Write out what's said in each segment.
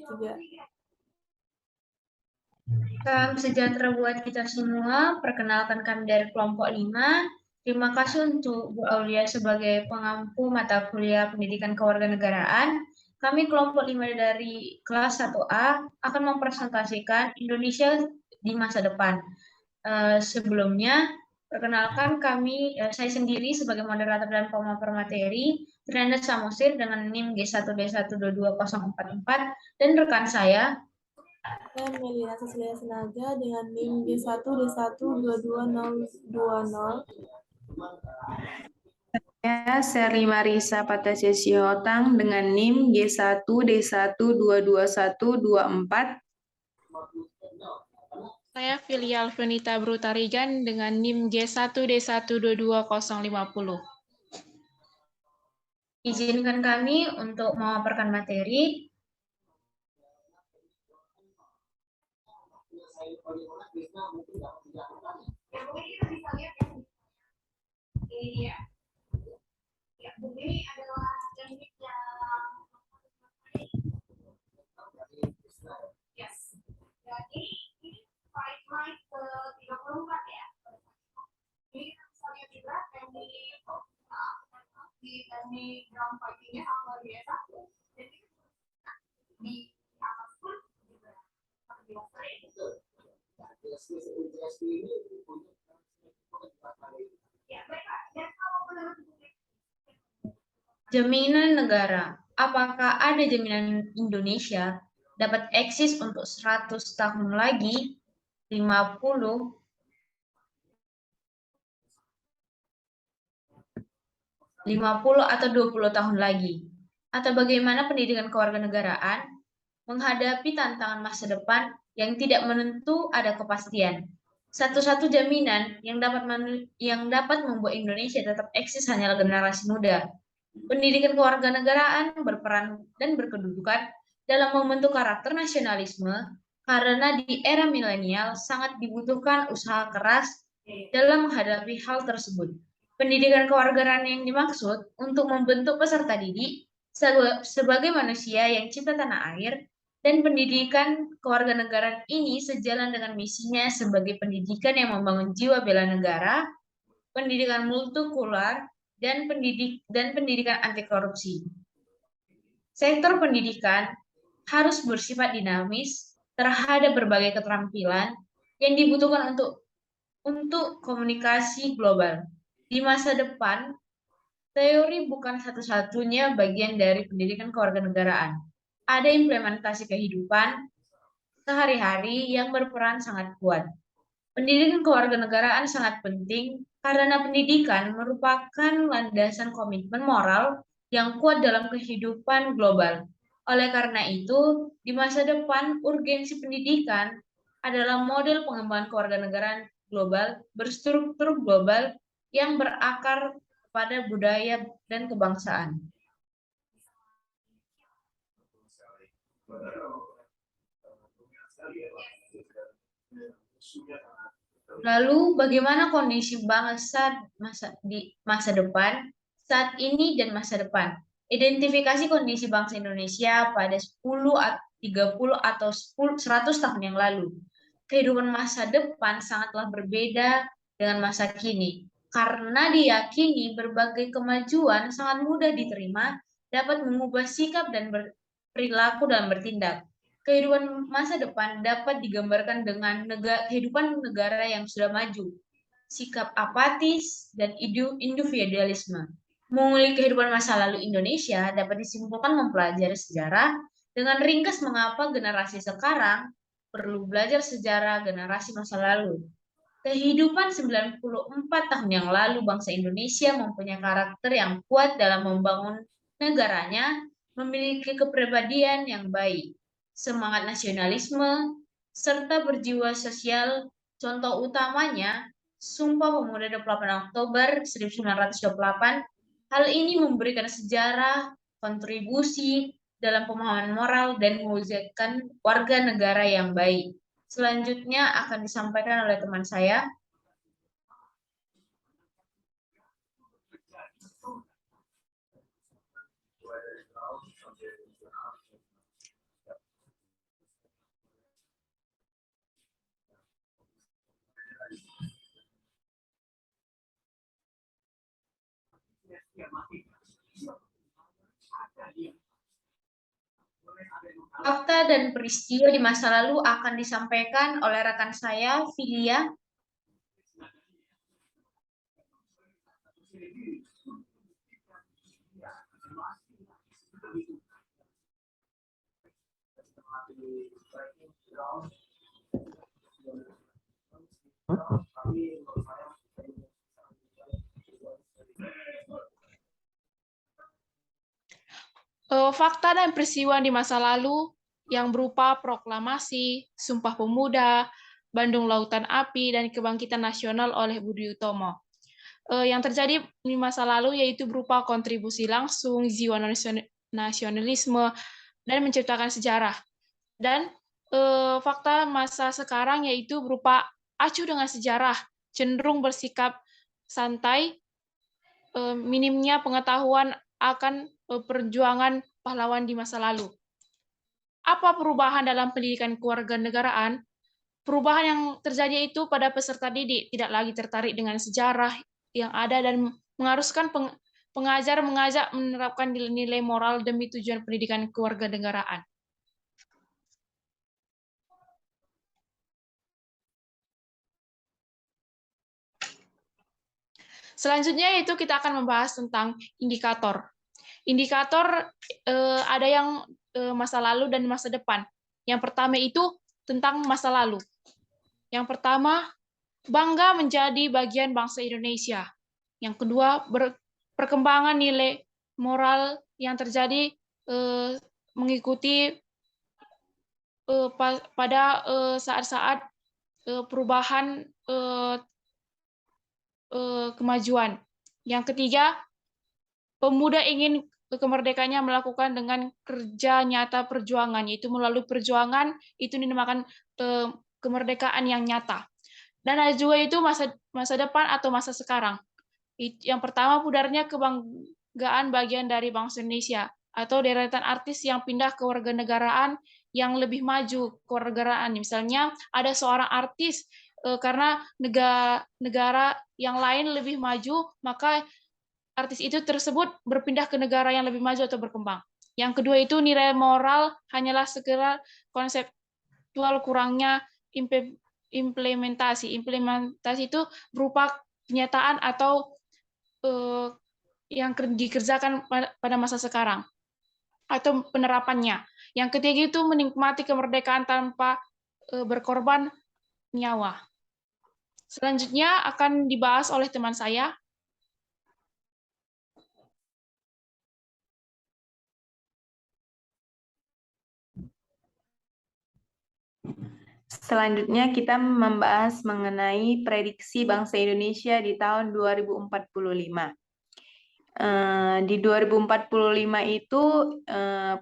3. Salam sejahtera buat kita semua. Perkenalkan kami dari kelompok 5. Terima kasih untuk Bu Aulia sebagai pengampu mata kuliah pendidikan kewarganegaraan. Kami kelompok 5 dari kelas 1A akan mempresentasikan Indonesia di masa depan. Sebelumnya, perkenalkan saya sendiri sebagai moderator dan pemaparan materi, Trianda Samosir dengan NIM G1D1222044 dan rekan saya, Saya Melina Cecilia Senaga dengan NIM G1D1222020. Saya Sherly Marisa Patasesi Hotang dengan NIM G1D1222124. Saya Filial Venita Brutarigan dengan NIM G1D1222050. izinkan kami untuk memaparkan materi. Ini adalah teknik yang jadi ini slide ke-34 ya. Ini kita bisa lihat juga teknik ground fighting-nya sangat luar biasa. Jadi di atas pun juga sangat biasa. Ya, baiklah. Dan kalau menurut jaminan negara. Apakah ada jaminan Indonesia dapat eksis untuk 100 tahun lagi, 50, 50 atau 20 tahun lagi? Atau bagaimana pendidikan kewarganegaraan menghadapi tantangan masa depan yang tidak menentu ada kepastian? Satu-satu jaminan yang dapat membuat Indonesia tetap eksis hanyalah generasi muda. Pendidikan kewarganegaraan berperan dan berkedudukan dalam membentuk karakter nasionalisme karena di era milenial sangat dibutuhkan usaha keras dalam menghadapi hal tersebut. Pendidikan kewarganegaraan yang dimaksud untuk membentuk peserta didik sebagai manusia yang cinta tanah air, dan pendidikan kewarganegaraan ini sejalan dengan misinya sebagai pendidikan yang membangun jiwa bela negara, pendidikan multikultural, dan pendidikan anti korupsi. Sektor pendidikan harus bersifat dinamis terhadap berbagai keterampilan yang dibutuhkan untuk komunikasi global. Di masa depan, teori bukan satu-satunya bagian dari pendidikan kewarganegaraan. Ada implementasi kehidupan sehari-hari yang berperan sangat kuat. Pendidikan kewarganegaraan sangat penting karena pendidikan merupakan landasan komitmen moral yang kuat dalam kehidupan global. Oleh karena itu, di masa depan, urgensi pendidikan adalah model pengembangan kewarganegaraan global berstruktur global yang berakar pada budaya dan kebangsaan. Lalu, bagaimana kondisi bangsa di masa depan, saat ini, dan masa depan? Identifikasi kondisi bangsa Indonesia pada 10, 30, atau 100 tahun yang lalu. Kehidupan masa depan sangatlah berbeda dengan masa kini, karena diyakini berbagai kemajuan sangat mudah diterima, dapat mengubah sikap dan perilaku dalam bertindak. Kehidupan masa depan dapat digambarkan dengan kehidupan negara yang sudah maju, sikap apatis, dan individualisme. Mengulik kehidupan masa lalu Indonesia dapat disimpulkan mempelajari sejarah dengan ringkas mengapa generasi sekarang perlu belajar sejarah generasi masa lalu. Kehidupan 94 tahun yang lalu bangsa Indonesia mempunyai karakter yang kuat dalam membangun negaranya, memiliki kepribadian yang baik, semangat nasionalisme, serta berjiwa sosial. Contoh utamanya, Sumpah Pemuda 28 Oktober 1928. Hal ini memberikan sejarah, kontribusi dalam pemahaman moral, dan mewujudkan warga negara yang baik. Selanjutnya akan disampaikan oleh teman saya. Fakta dan peristiwa di masa lalu akan disampaikan oleh rekan saya, Filia. Fakta dan peristiwa di masa lalu yang berupa proklamasi, Sumpah Pemuda, Bandung Lautan Api, dan Kebangkitan Nasional oleh Budi Utomo. Yang terjadi di masa lalu yaitu berupa kontribusi langsung, jiwa nasionalisme, dan menciptakan sejarah. Dan fakta masa sekarang yaitu berupa acuh dengan sejarah, cenderung bersikap santai, minimnya pengetahuan akan perjuangan pahlawan di masa lalu. Apa perubahan dalam pendidikan kewarganegaraan? Perubahan yang terjadi itu pada peserta didik tidak lagi tertarik dengan sejarah yang ada dan mengharuskan pengajar mengajak menerapkan nilai-nilai moral demi tujuan pendidikan kewarganegaraan. Selanjutnya itu kita akan membahas tentang indikator. Indikator ada yang masa lalu dan masa depan. Yang pertama itu tentang masa lalu. Yang pertama, bangga menjadi bagian bangsa Indonesia. Yang kedua, perkembangan nilai moral yang terjadi mengikuti pada saat-saat perubahan kemajuan. Yang ketiga, pemuda ingin kemerdekaannya melakukan dengan kerja nyata perjuangan, yaitu melalui perjuangan itu dinamakan kemerdekaan yang nyata. Dan ada juga itu masa depan atau masa sekarang. Yang pertama, pudarnya kebanggaan bagian dari bangsa Indonesia atau deretan artis yang pindah ke warganegaraan yang lebih maju kewarganegaraan. Misalnya ada seorang artis karena negara yang lain lebih maju, maka artis itu tersebut berpindah ke negara yang lebih maju atau berkembang. Yang kedua itu nilai moral hanyalah sekedar konseptual, kurangnya implementasi. Implementasi itu berupa kenyataan atau yang dikerjakan pada masa sekarang atau penerapannya. Yang ketiga itu menikmati kemerdekaan tanpa berkorban nyawa. Selanjutnya akan dibahas oleh teman saya. Selanjutnya kita membahas mengenai prediksi bangsa Indonesia di tahun 2045. Di 2045 itu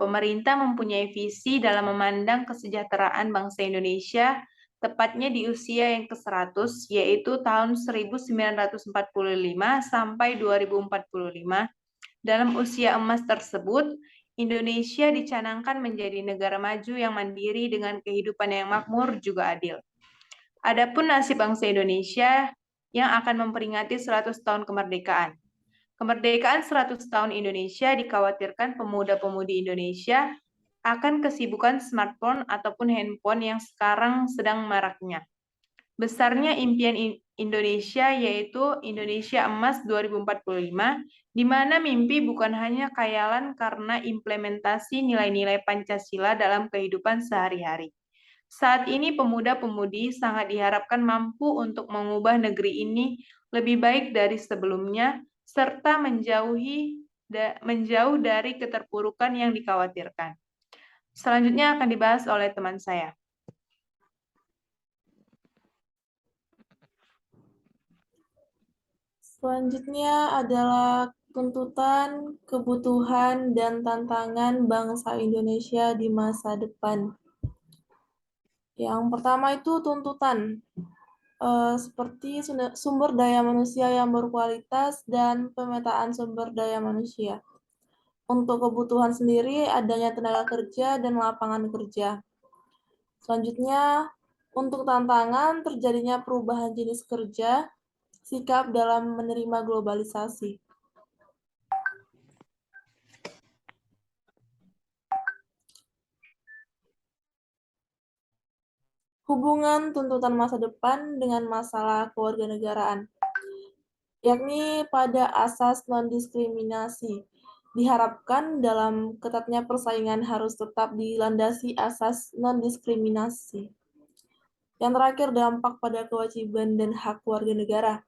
pemerintah mempunyai visi dalam memandang kesejahteraan bangsa Indonesia tepatnya di usia yang ke-100, yaitu tahun 1945 sampai 2045. Dalam usia emas tersebut, Indonesia dicanangkan menjadi negara maju yang mandiri dengan kehidupan yang makmur juga adil. Adapun nasib bangsa Indonesia yang akan memperingati 100 tahun kemerdekaan. Kemerdekaan 100 tahun Indonesia dikhawatirkan pemuda-pemudi Indonesia akan kesibukan smartphone ataupun handphone yang sekarang sedang maraknya. Besarnya impian Indonesia yaitu Indonesia Emas 2045, di mana mimpi bukan hanya khayalan karena implementasi nilai-nilai Pancasila dalam kehidupan sehari-hari. Saat ini pemuda-pemudi sangat diharapkan mampu untuk mengubah negeri ini lebih baik dari sebelumnya, serta menjauh dari keterpurukan yang dikhawatirkan. Selanjutnya akan dibahas oleh teman saya. Selanjutnya adalah tuntutan, kebutuhan, dan tantangan bangsa Indonesia di masa depan. Yang pertama itu tuntutan, seperti sumber daya manusia yang berkualitas dan pemetaan sumber daya manusia. Untuk kebutuhan sendiri, adanya tenaga kerja dan lapangan kerja. Selanjutnya, untuk tantangan, terjadinya perubahan jenis kerja, sikap dalam menerima globalisasi. hubungan tuntutan masa depan dengan masalah kewarganegaraan, yakni pada asas non-diskriminasi. Diharapkan dalam ketatnya persaingan harus tetap dilandasi asas non-diskriminasi. Yang terakhir, dampak pada kewajiban dan hak warga negara.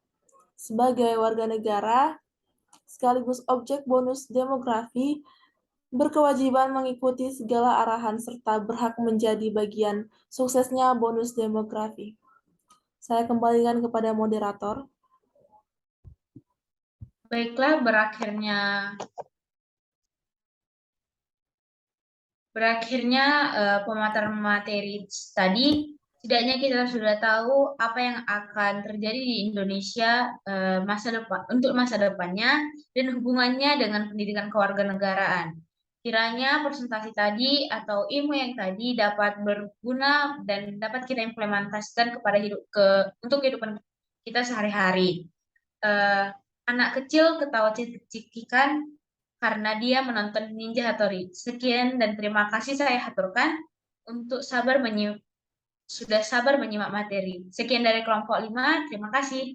Sebagai warga negara, sekaligus objek bonus demografi, berkewajiban mengikuti segala arahan serta berhak menjadi bagian suksesnya bonus demografi. Saya kembalikan kepada moderator. Baiklah, berakhirnya pemaparan materi tadi, setidaknya kita sudah tahu apa yang akan terjadi di Indonesia untuk masa depannya dan hubungannya dengan pendidikan kewarganegaraan. Kiranya presentasi tadi atau ilmu yang tadi dapat berguna dan dapat kita implementasikan untuk kehidupan kita sehari-hari. Anak kecil ketawa cekik-cekikan karena dia menonton Ninja Hattori. Sekian dan terima kasih saya haturkan untuk sudah sabar menyimak materi. Sekian dari kelompok 5, terima kasih.